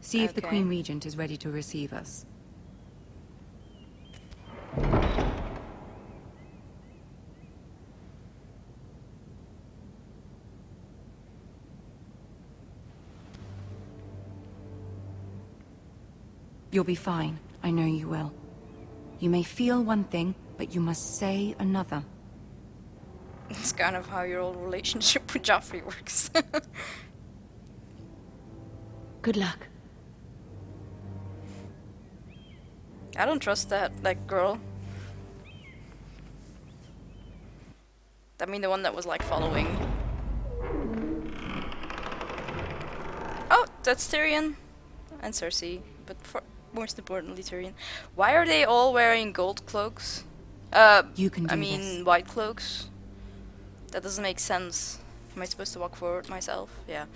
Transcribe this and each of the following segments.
See if the Queen Regent is ready to receive us. You'll be fine. I know you will. You may feel one thing, but you must say another. It's kind of how your old relationship with Joffrey works. Good luck. I don't trust that girl. I mean the one that was like following. Oh, that's Tyrion. And Cersei. But most importantly Tyrion. Why are they all wearing gold cloaks? You can do I mean this. white cloaks. That doesn't make sense. Am I supposed to walk forward myself? Yeah.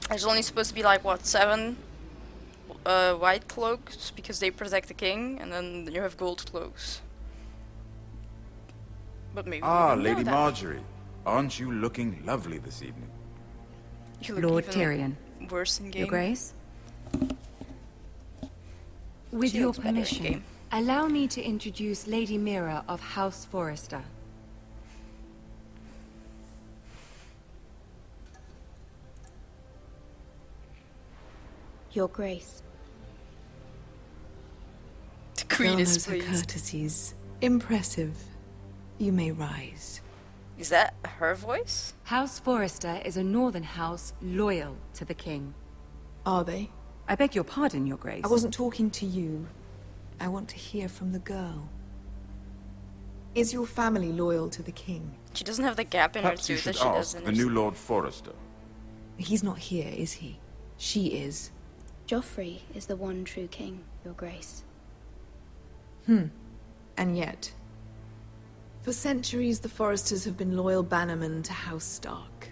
There's only supposed to be like what, 7 white cloaks because they protect the king, and then you have gold cloaks. But maybe. Ah, Lady Marjorie, aren't you looking lovely this evening? You look Lord even Tyrion. worse in game. Your Grace? With She your looks better in permission, game. allow me to introduce Lady Mira of House Forrester. Your Grace. The queen is knows her pleased. courtesies. Impressive. You may rise. Is that her voice? House Forrester is a northern house loyal to the king. Are they? I beg your pardon, Your Grace. I wasn't talking to you. I want to hear from the girl. Is your family loyal to the king? She doesn't have the gap in her Perhaps you tooth that should she does ask in the her new Lord Forrester. He's not here, is he? She is. Joffrey is the one true king, Your Grace. And yet, for centuries the Forresters have been loyal bannermen to House Stark.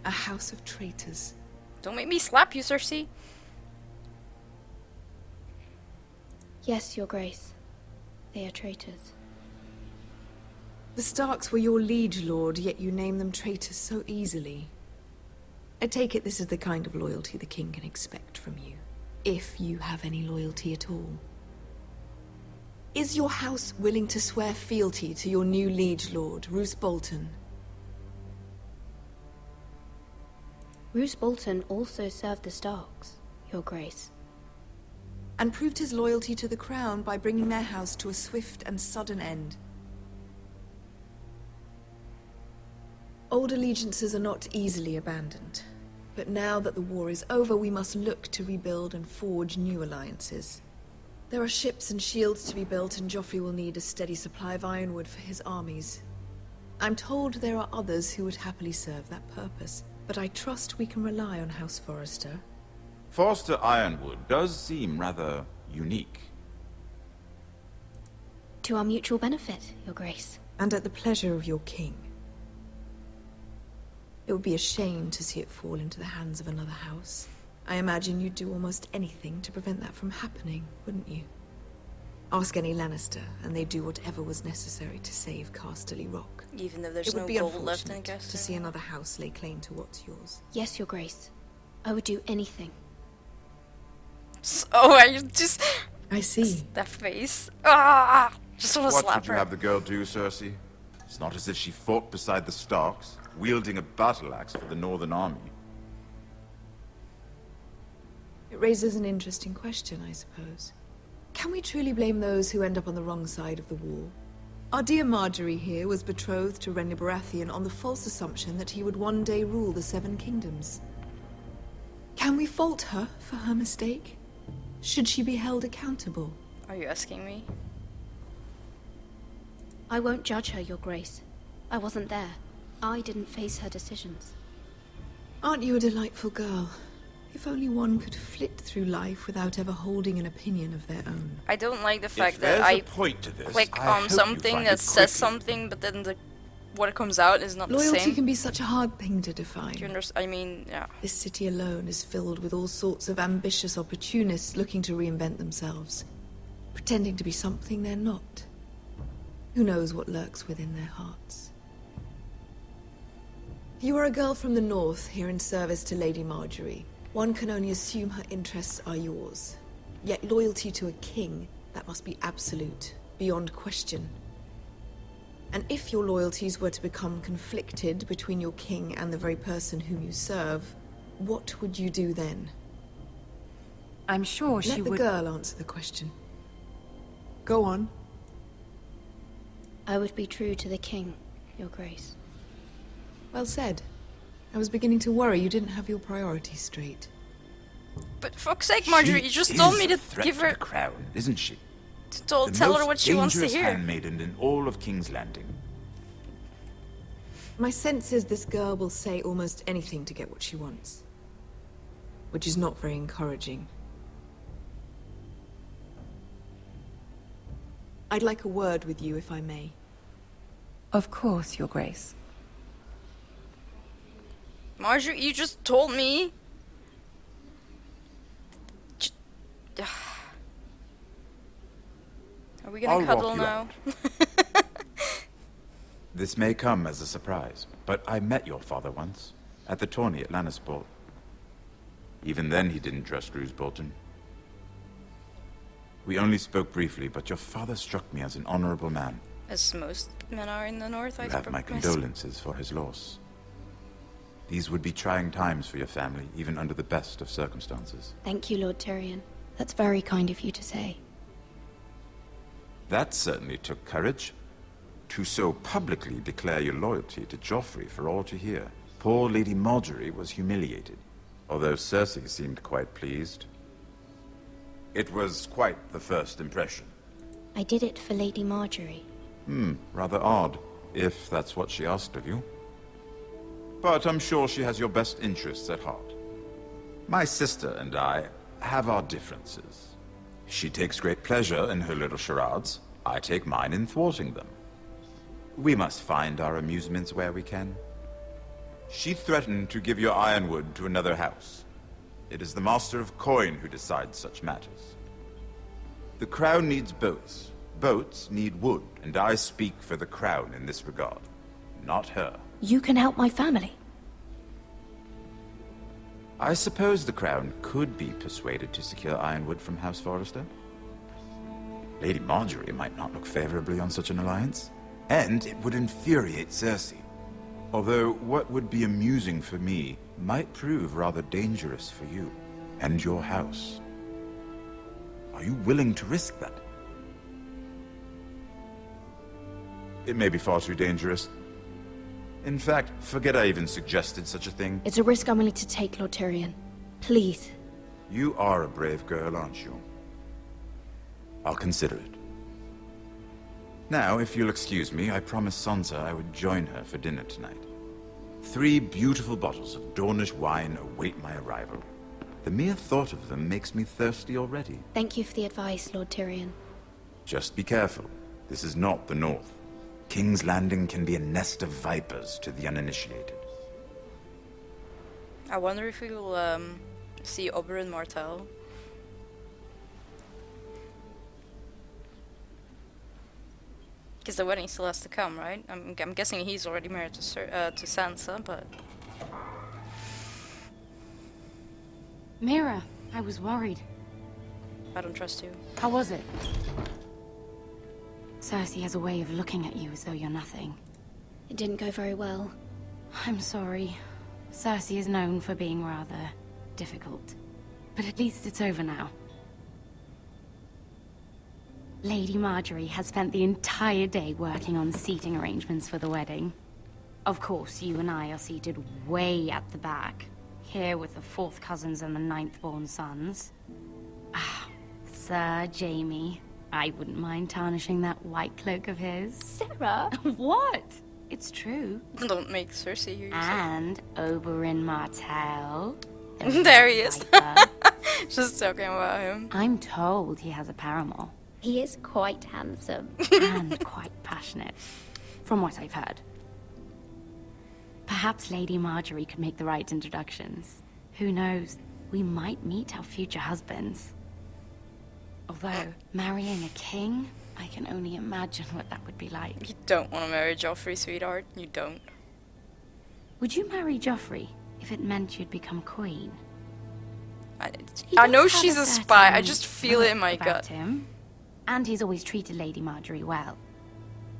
A house of traitors. Don't make me slap you, Cersei. Yes, Your Grace. They are traitors. The Starks were your liege lord, yet you name them traitors so easily. I take it this is the kind of loyalty the king can expect from you. If you have any loyalty at all. Is your house willing to swear fealty to your new liege lord, Roose Bolton? Roose Bolton also served the Starks, Your Grace. And proved his loyalty to the crown by bringing their house to a swift and sudden end. Old allegiances are not easily abandoned. But now that the war is over, we must look to rebuild and forge new alliances. There are ships and shields to be built, and Joffrey will need a steady supply of ironwood for his armies. I'm told there are others who would happily serve that purpose, but I trust we can rely on House Forrester. Forster Ironwood does seem rather unique. To our mutual benefit, Your Grace. And at the pleasure of your king. It would be a shame to see it fall into the hands of another house. I imagine you'd do almost anything to prevent that from happening, wouldn't you? Ask any Lannister, and they'd do whatever was necessary to save Casterly Rock. Even though there's It would no be gold left in unfortunate Castle. to see another house lay claim to what's yours. Yes, Your Grace. I would do anything. Oh, I just... I see. That face. Ah! Just want to What slap would you her. have the girl do, Cersei? It's not as if she fought beside the Starks, wielding a battle axe for the Northern Army. It raises an interesting question, I suppose. Can we truly blame those who end up on the wrong side of the war? Our dear Marjorie here was betrothed to Renly Baratheon on the false assumption that he would one day rule the Seven Kingdoms. Can we fault her for her mistake? Should she be held accountable? Are you asking me? I won't judge her, Your Grace. I wasn't there. I didn't face her decisions. Aren't you a delightful girl? If only one could flit through life without ever holding an opinion of their own. I don't like the fact If that there's I a point to this, click I on hope you something find that it says quickly. something, but then what comes out is not the Loyalty same. can be such a hard thing to define. Do you understand? I mean, yeah. This city alone is filled with all sorts of ambitious opportunists looking to reinvent themselves, pretending to be something they're not. Who knows what lurks within their hearts? You are a girl from the north, here in service to Lady Marjorie. One can only assume her interests are yours. Yet loyalty to a king, that must be absolute, beyond question. And if your loyalties were to become conflicted between your king and the very person whom you serve, what would you do then? I'm sure she Let the would... girl answer the question. Go on. I would be true to the king, Your Grace. Well said. I was beginning to worry you didn't have your priorities straight. But for fuck's sake, Marjorie, you just told me to give her... the crown, isn't she? Tell her what she wants to dangerous hear. handmaiden in all of King's Landing. My sense is this girl will say almost anything to get what she wants. Which is not very encouraging. I'd like a word with you, if I may. Of course, Your Grace. Marjorie, you just told me. Are we gonna I'll cuddle walk you now? This may come as a surprise, but I met your father once, at the tourney at Lannisport. Even then he didn't trust Roose Bolton. We only spoke briefly, but your father struck me as an honorable man. As most men are in the north, I You have suppose. my condolences for his loss. These would be trying times for your family, even under the best of circumstances. Thank you, Lord Tyrion. That's very kind of you to say. That certainly took courage. To so publicly declare your loyalty to Joffrey for all to hear. Poor Lady Marjorie was humiliated, although Cersei seemed quite pleased. It was quite the first impression. I did it for Lady Marjorie. Rather odd, if that's what she asked of you. But I'm sure she has your best interests at heart. My sister and I have our differences. She takes great pleasure in her little charades. I take mine in thwarting them. We must find our amusements where we can. She threatened to give your ironwood to another house. It is the Master of Coin who decides such matters. The Crown needs boats. Boats need wood, and I speak for the Crown in this regard, not her. You can help my family. I suppose the Crown could be persuaded to secure ironwood from House Forrester. Lady Marjorie might not look favorably on such an alliance, and it would infuriate Cersei. Although what would be amusing for me might prove rather dangerous for you and your house. Are you willing to risk that? It may be far too dangerous. In fact, forget I even suggested such a thing. It's a risk I'm willing to take, Lord Tyrion. Please. You are a brave girl, aren't you? I'll consider it. Now, if you'll excuse me, I promised Sansa I would join her for dinner tonight. 3 beautiful bottles of Dornish wine await my arrival. The mere thought of them makes me thirsty already. Thank you for the advice, Lord Tyrion. Just be careful. This is not the North. King's Landing can be a nest of vipers to the uninitiated. I wonder if we will see Oberyn Martell. Because the wedding still has to come, right? I'm guessing he's already married to Sansa, but... Mira, I was worried. I don't trust you. How was it? Cersei has a way of looking at you as though you're nothing. It didn't go very well. I'm sorry. Cersei is known for being rather difficult. But at least it's over now. Lady Marjorie has spent the entire day working on seating arrangements for the wedding. Of course, you and I are seated way at the back, here with the 4th cousins and the 9th-born sons. Ah, Sir Jaime. I wouldn't mind tarnishing that white cloak of his. Sarah? What? It's true. Don't make Cersei hear you say. And Oberyn Martell. There he is. Viper. Just talking about him. I'm told he has a paramour. He is quite handsome. And quite passionate, from what I've heard. Perhaps Lady Marjorie could make the right introductions. Who knows? We might meet our future husbands. Although, marrying a king, I can only imagine what that would be like. You don't want to marry Joffrey, sweetheart. You don't. Would you marry Joffrey if it meant you'd become queen? He I know does have she's a certain spy. I just feel it in look my about gut. him. And he's always treated Lady Marjorie well.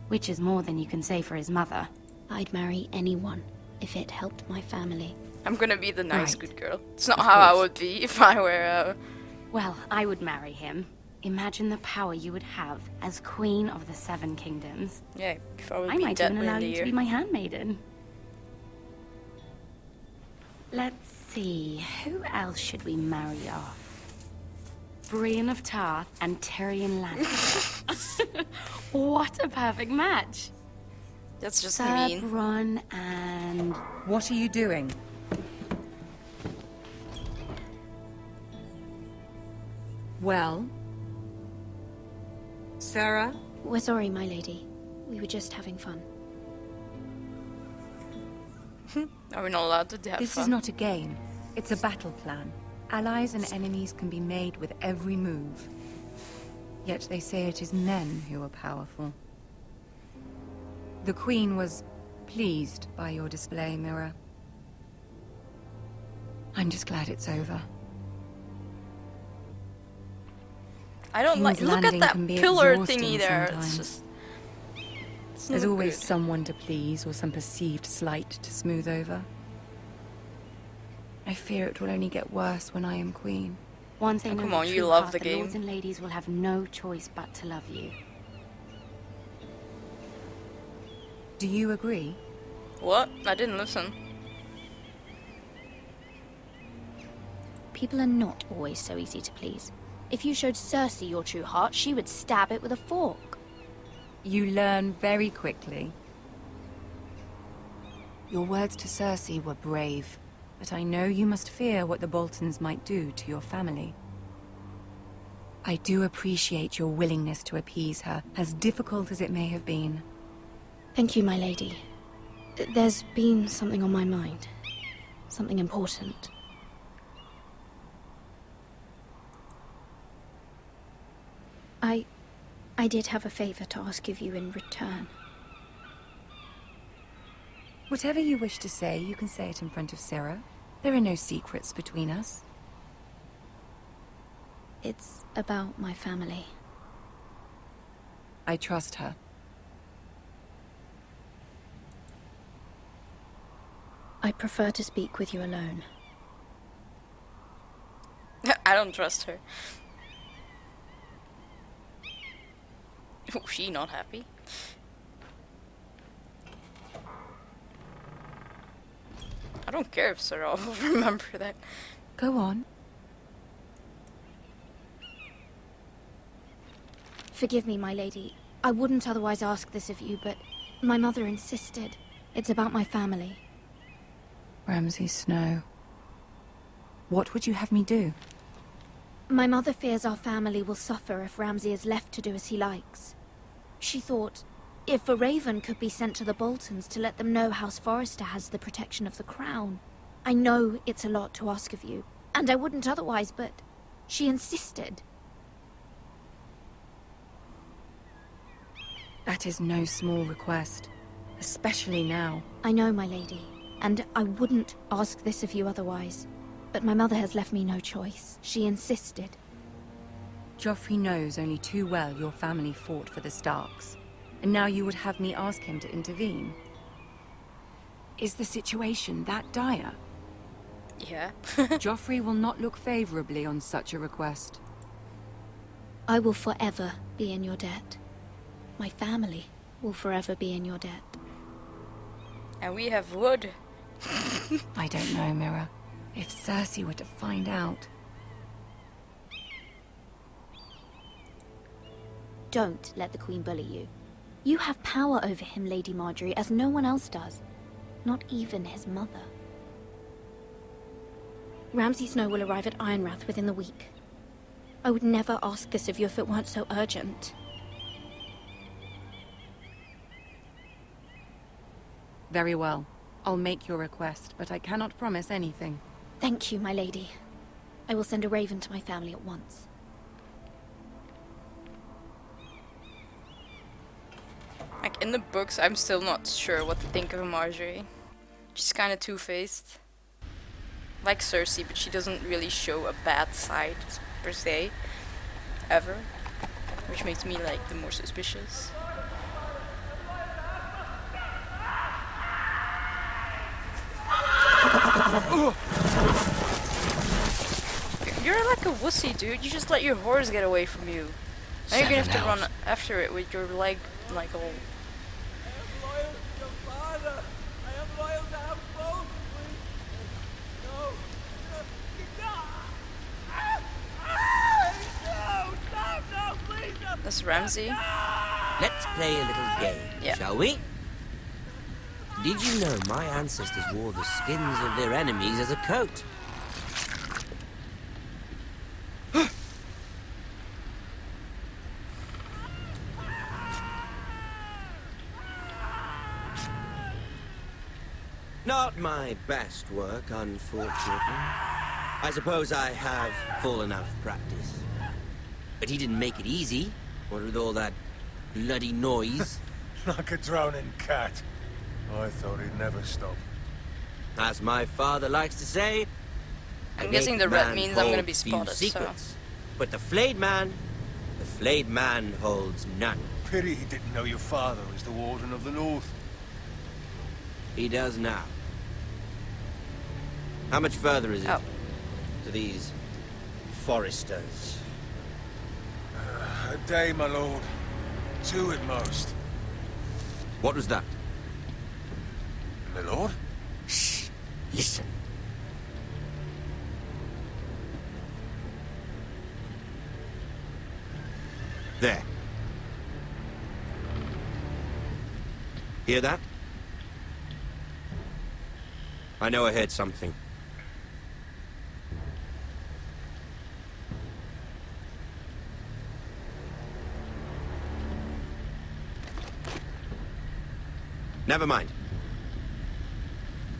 Which is more than you can say for his mother. I'd marry anyone if it helped my family. I'm gonna be the nice Right. good girl. It's not Of how I course. would be if I were. Well, I would marry him. Imagine the power you would have as Queen of the Seven Kingdoms. Yeah, if I would I be might dead even allow within a you to year. be my handmaiden. Let's see, who else should we marry off? Brienne of Tarth and Tyrion Lannister. What a perfect match! That's just Sir mean. Bronn and... What are you doing? Well? Sarah? We're sorry, my lady. We were just having fun. Are we not allowed to have This fun? is not a game. It's a battle plan. Allies and enemies can be made with every move. Yet they say it is men who are powerful. The Queen was pleased by your display, Mira. I'm just glad it's over. I don't like. King's Look at Landing that can be pillar exhausting thingy there. It's sometimes. just. It's There's not always good. someone to please or some perceived slight to smooth over. I fear it will only get worse when I am queen. Once they know come the on, you true love heart, the the lords game. and ladies will have no choice but to love you. Do you agree? What? I didn't listen. People are not always so easy to please. If you showed Cersei your true heart, she would stab it with a fork. You learn very quickly. Your words to Cersei were brave, but I know you must fear what the Boltons might do to your family. I do appreciate your willingness to appease her, as difficult as it may have been. Thank you, my lady. There's been something on my mind. Something important. I did have a favor to ask of you in return. Whatever you wish to say, you can say it in front of Sarah. There are no secrets between us. It's about my family. I trust her. I prefer to speak with you alone. I don't trust her. Oh, she not happy? I don't care if Sarah will remember that. Go on. Forgive me, my lady. I wouldn't otherwise ask this of you, but my mother insisted. It's about my family. Ramsay Snow. What would you have me do? My mother fears our family will suffer if Ramsay is left to do as he likes. She thought, if a raven could be sent to the Boltons to let them know House Forrester has the protection of the crown. I know it's a lot to ask of you, and I wouldn't otherwise, but she insisted. That is no small request, especially now. I know, my lady, and I wouldn't ask this of you otherwise. But my mother has left me no choice. She insisted. Joffrey knows only too well your family fought for the Starks, and now you would have me ask him to intervene. Is the situation that dire? Yeah. Joffrey will not look favorably on such a request. I will forever be in your debt. My family will forever be in your debt. And we have wood. I don't know, Mira. If Cersei were to find out... Don't let the Queen bully you. You have power over him, Lady Marjorie, as no one else does. Not even his mother. Ramsay Snow will arrive at Ironrath within the week. I would never ask this of you if it weren't so urgent. Very well. I'll make your request, but I cannot promise anything. Thank you, my lady. I will send a raven to my family at once. Like in the books, I'm still not sure what to think of Marjorie. She's kind of two-faced. Like Cersei, but she doesn't really show a bad side per se, ever, which makes me like the more suspicious. You're like a wussy, dude. You just let your horse get away from you. Now you're gonna have to run after it with your leg like all. That's Ramsay. Let's play a little game, shall we? Did you know my ancestors wore the skins of their enemies as a coat? Not my best work, unfortunately. I suppose I have fallen out of practice. But he didn't make it easy, what with all that bloody noise. Like a drowning cat. I thought he'd never stop. As my father likes to say, I'm guessing the red means I'm gonna be spotted, secrets, but the flayed man holds none. Pity he didn't know your father was the Warden of the North. He does now. How much further is it to these foresters? A day, my lord. 2 at most. What was that? My lord? Shh! Listen. There. Hear that? I know I heard something. Never mind.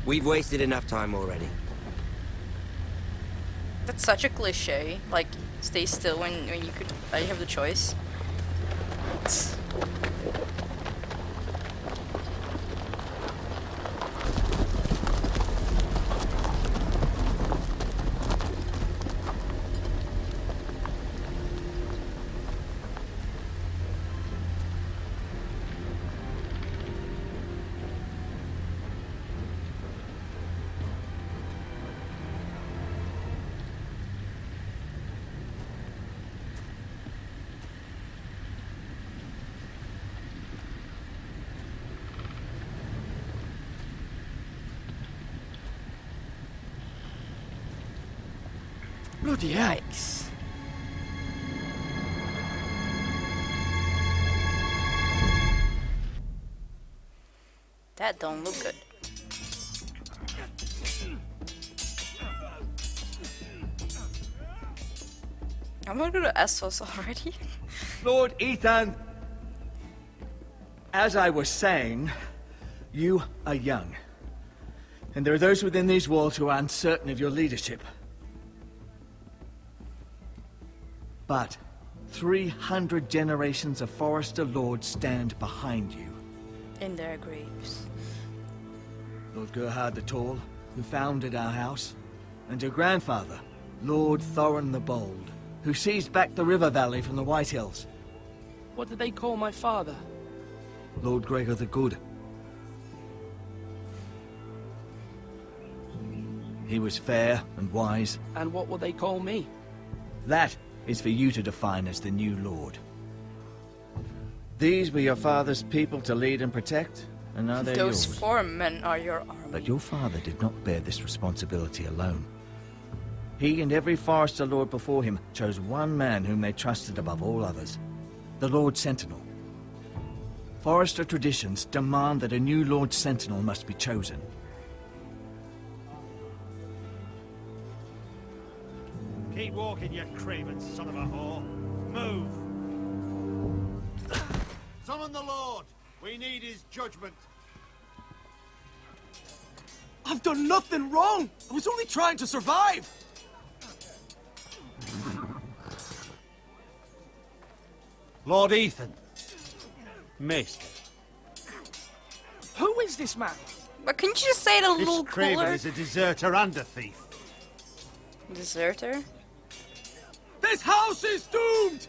We've wasted enough time already. That's such a cliche. Like, stay still when you could. You have the choice. Bloody hell. Yikes. That don't look good. I'm gonna go to Essos already. Lord Ethan, as I was saying, you are young. And there are those within these walls who are uncertain of your leadership. But 300 generations of Forester Lords stand behind you. In their graves. Lord Gerhard the Tall, who founded our house, and your grandfather, Lord Thorin the Bold, who seized back the river valley from the White Hills. What did they call my father? Lord Gregor the Good. He was fair and wise. And what will they call me? That is for you to define as the new lord. These were your father's people to lead and protect, and now they're Those yours. 4 men are your army. But your father did not bear this responsibility alone. He and every Forester Lord before him chose one man whom they trusted above all others, the Lord Sentinel. Forester traditions demand that a new Lord Sentinel must be chosen. Keep walking, you craven son of a whore. Move! Summon the Lord! We need his judgment. I've done nothing wrong! I was only trying to survive! Lord Ethan. Missed. Who is this man? But couldn't you just say it a little This Craven cooler? is a deserter and a thief. Deserter? This house is doomed!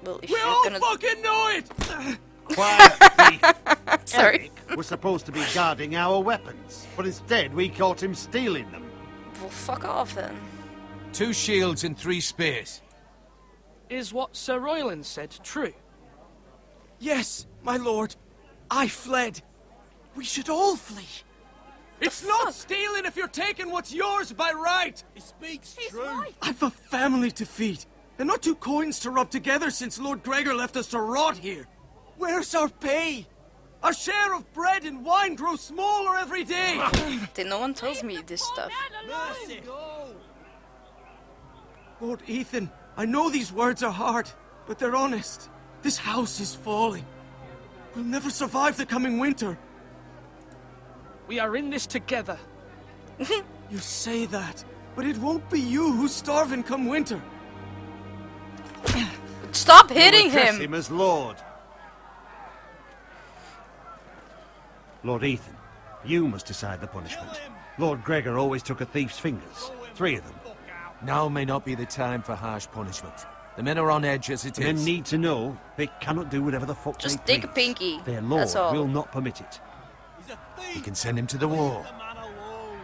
Well, if We you're all gonna... fucking know it! Quiet, thief. Sorry. Eric was supposed to be guarding our weapons, but instead we caught him stealing them. Well, fuck off then. 2 shields and 3 spears. Is what Sir Royland said true? Yes, my lord. I fled. We should all flee. It's not stealing if you're taking what's yours by right! He speaks true. I've a family to feed, and not 2 coins to rub together since Lord Gregor left us to rot here. Where's our pay? Our share of bread and wine grows smaller every day! Then no one tells me this stuff. Mercy. Lord Ethan, I know these words are hard, but they're honest. This house is falling. We'll never survive the coming winter. We are in this together. You say that, but it won't be you who's starving come winter. Stop hitting Address him! him as Lord. Lord Ethan, you must decide the punishment. Lord Gregor always took a thief's fingers. 3 of them. Now may not be the time for harsh punishment. The men are on edge as it The men is. need to know they cannot do whatever the fuck Just they take a please. pinky. Their lord That's all. will not permit it. You can send him to the wall. The man alone.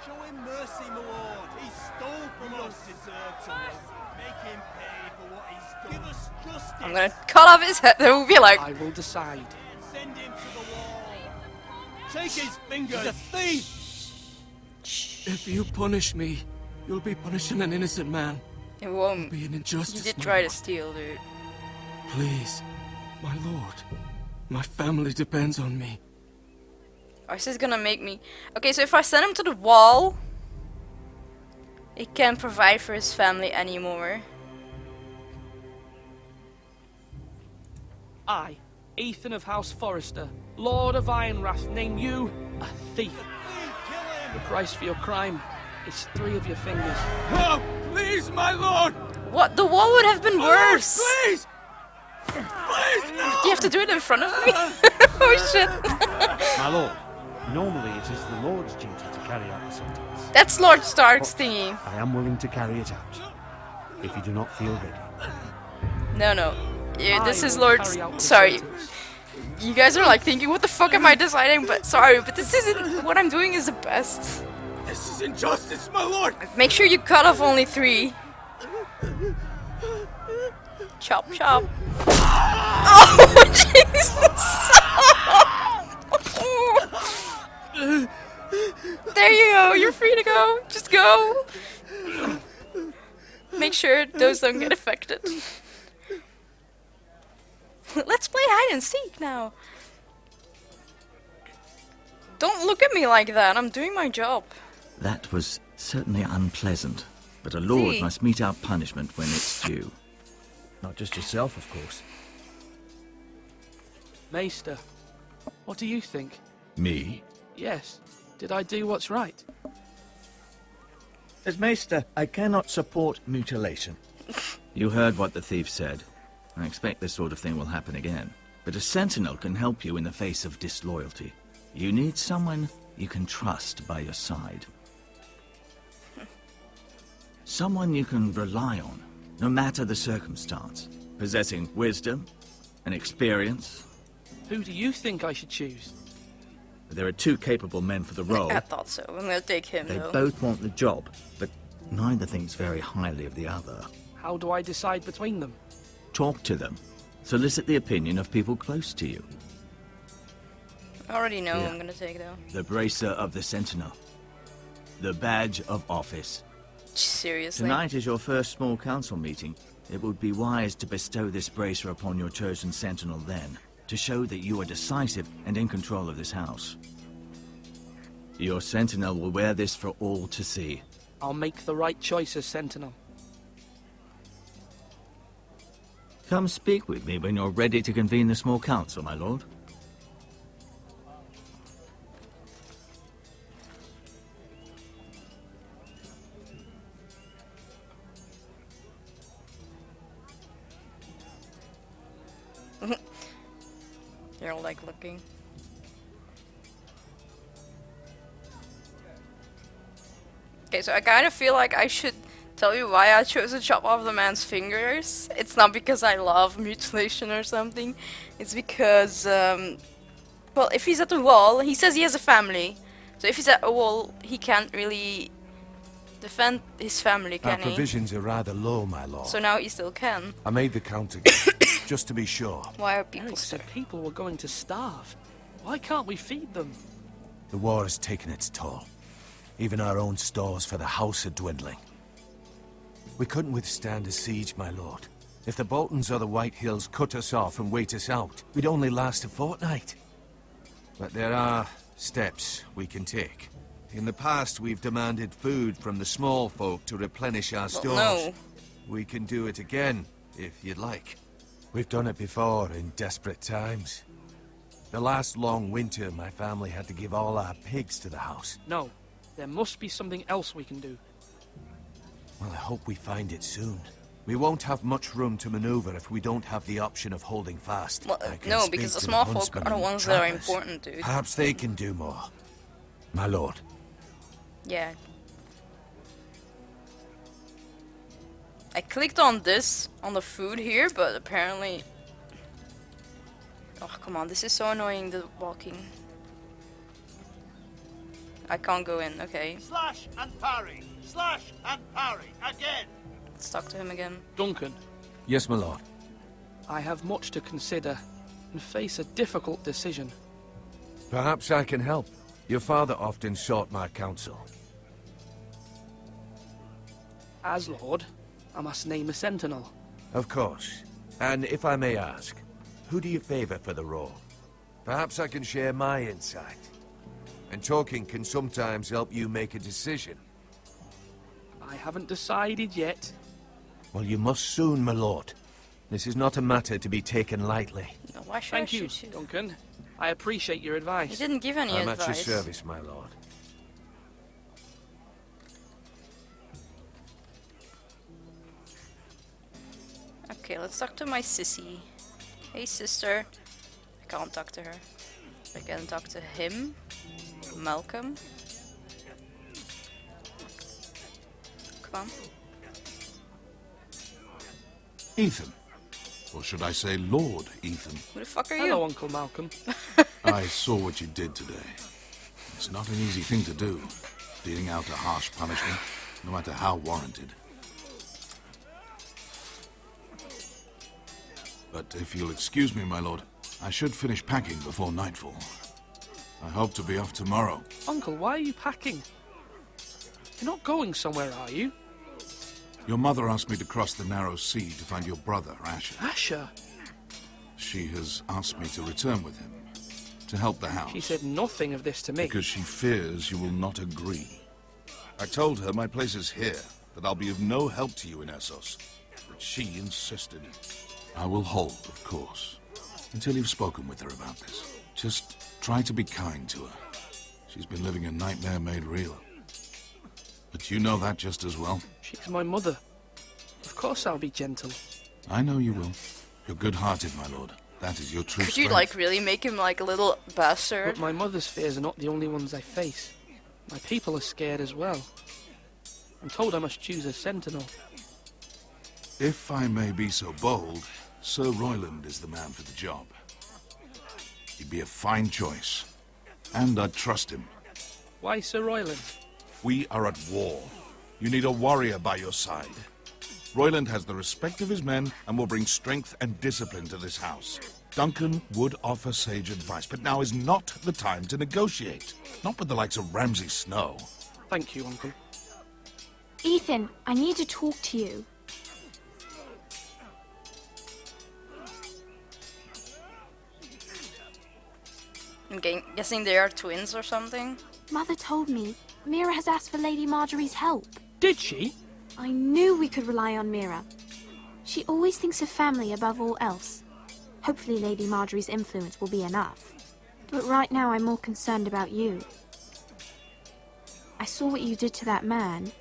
Show him mercy, my lord. He stole from us. Deserve to make him pay for what he's done. Give us justice. I'm gonna cut off his head. They will be like, I will decide. Send him to the wall. Take his fingers. He's a thief. If you punish me, you'll be punishing an innocent man. it won't. Be an You injustice. did my try to lord. steal, dude. Please, my lord. My family depends on me. Or is this gonna make me... Okay, so if I send him to the wall... He can't provide for his family anymore. I, Ethan of House Forrester, Lord of Ironwrath, name you a thief. The price for your crime is 3 of your fingers. Oh, please, my lord! What? The wall would have been worse! Please! Please, no! Do you have to do it in front of me? Oh shit. My lord, normally it is the lord's duty to carry out the sentence. That's Lord Stark's thingy. I am willing to carry it out, if you do not feel ready. No, no. Yeah, this I is will Lord... carry out the Sorry. sentence. You guys are like thinking, what the fuck am I deciding? But sorry, but this isn't... What I'm doing is the best. This is injustice, my lord! Make sure you cut off only 3. Chop, chop. Oh, Jesus! There you go, you're free to go. Just go. Make sure those don't get affected. Let's play hide and seek now. Don't look at me like that, I'm doing my job. That was certainly unpleasant, but a lord See? must mete out punishment when it's due. Not just yourself, of course. Maester, what do you think? Me? Yes. Did I do what's right? As Maester, I cannot support mutilation. You heard what the thief said. I expect this sort of thing will happen again. But a sentinel can help you in the face of disloyalty. You need someone you can trust by your side. Someone you can rely on, no matter the circumstance. Possessing wisdom and experience. Who do you think I should choose? There are 2 capable men for the role. I thought so. I'm gonna take him They though. both want the job, but neither thinks very highly of the other. How do I decide between them? Talk to them. Solicit the opinion of people close to you. I already know who Yeah. I'm gonna take though. The bracer of the sentinel. The badge of office. Seriously. Tonight is your first small council meeting. It would be wise to bestow this bracer upon your chosen sentinel then, to show that you are decisive and in control of this house. Your sentinel will wear this for all to see. I'll make the right choice as Sentinel. Come speak with me when you're ready to convene the small council, my lord. They're all like looking. Okay, so I kind of feel like I should tell you why I chose to chop off the man's fingers. It's not because I love mutilation or something. It's because, well, if he's at the wall, he says he has a family. So if he's at a wall, he can't really defend his family, Our can he? provisions are rather low, my lord. So now he still can. I made the count again, just to be sure. Why are people Eric said people were going to starve. Why can't we feed them? The war has taken its toll. Even our own stores for the house are dwindling. We couldn't withstand a siege, my lord. If the Boltons or the White Hills cut us off and wait us out, we'd only last a fortnight. But there are steps we can take. In the past, we've demanded food from the small folk to replenish our stores. No. We can do it again, if you'd like. We've done it before in desperate times. The last long winter, my family had to give all our pigs to the house. No. There must be something else we can do. Well, I hope we find it soon. We won't have much room to maneuver if we don't have the option of holding fast. Well, I can no, speak because the to small folk huntsmen are the and ones that are trappers. important, dude. Perhaps they can do more. My lord. Yeah. I clicked on this, on the food here, but apparently... Oh, come on, this is so annoying, the walking. I can't go in, okay. Slash and parry. Slash and parry. Again. Let's talk to him again. Duncan, Yes, my lord. I have much to consider and face a difficult decision. Perhaps I can help. Your father often sought my counsel. As Lord, I must name a sentinel. Of course. And if I may ask, who do you favor for the role? Perhaps I can share my insight. And talking can sometimes help you make a decision. I haven't decided yet. Well, you must soon, my lord. This is not a matter to be taken lightly. No, why should Thank I you, shoot you? Duncan. I appreciate your He advice. didn't give any I'm advice. at your service, my lord. Okay, let's talk to my sissy. Hey, sister. I can't talk to her. I can talk to him. Malcolm. Come on. Ethan. Or should I say Lord Ethan? Who the fuck are Hello, you? Uncle Malcolm. I saw what you did today. It's not an easy thing to do, dealing out a harsh punishment, no matter how warranted. But if you'll excuse me, my lord, I should finish packing before nightfall. I hope to be off tomorrow. Uncle, why are you packing? You're not going somewhere, are you? Your mother asked me to cross the narrow sea to find your brother, Asher. Asher? She has asked me to return with him, to help the house. She said nothing of this to me. Because she fears you will not agree. I told her my place is here, that I'll be of no help to you in Essos. But she insisted. I will hold, of course, until you've spoken with her about this. Just try to be kind to her. She's been living a nightmare made real. But you know that just as well. She's my mother. Of course I'll be gentle. I know you will. You're good-hearted, my lord. That is your true Could you, strength. like, really make him, like, a little bastard? But my mother's fears are not the only ones I face. My people are scared as well. I'm told I must choose a sentinel. If I may be so bold, Sir Royland is the man for the job. He'd be a fine choice. And I'd trust him. Why Sir Royland? We are at war. You need a warrior by your side. Royland has the respect of his men and will bring strength and discipline to this house. Duncan would offer sage advice, but now is not the time to negotiate. Not with the likes of Ramsay Snow. Thank you, Uncle. Ethan, I need to talk to you. I'm guessing they are twins or something. Mother told me Mira has asked for Lady Marjorie's help. Did she? I knew we could rely on Mira. She always thinks of family above all else. Hopefully Lady Marjorie's influence will be enough. But right now I'm more concerned about you. I saw what you did to that man.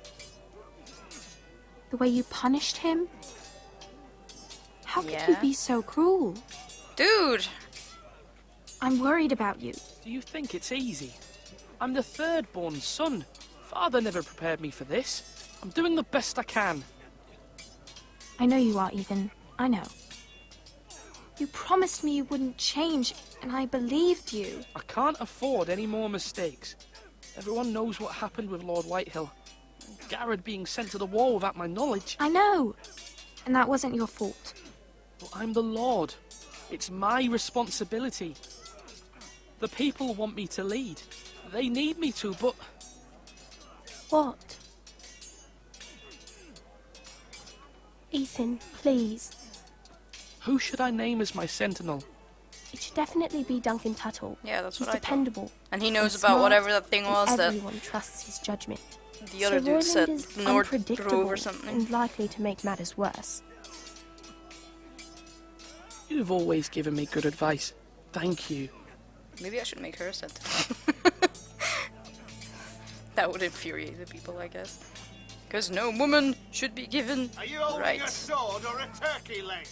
The way you punished him. How could you Yeah. be so cruel? Dude! I'm worried about you. Do you think it's easy? I'm the third-born son. Father never prepared me for this. I'm doing the best I can. I know you are, Ethan. I know. You promised me you wouldn't change, and I believed you. I can't afford any more mistakes. Everyone knows what happened with Lord Whitehill. Garrett being sent to the wall without my knowledge. I know. And that wasn't your fault. Well, I'm the Lord. It's my responsibility. The people want me to lead. They need me to, but... What? Ethan, please. Who should I name as my sentinel? It should definitely be Duncan Tuttle. Yeah, that's He's what I thought. dependable. And he knows and about smart, whatever that thing was and that everyone trusts his judgment. the other dude said, Nord unpredictable or something. and likely to make matters worse. You've always given me good advice. Thank you. Maybe I should make her a sentinel. That would infuriate the people, I guess. Because no woman should be given Are you holding a rights. sword or a turkey leg?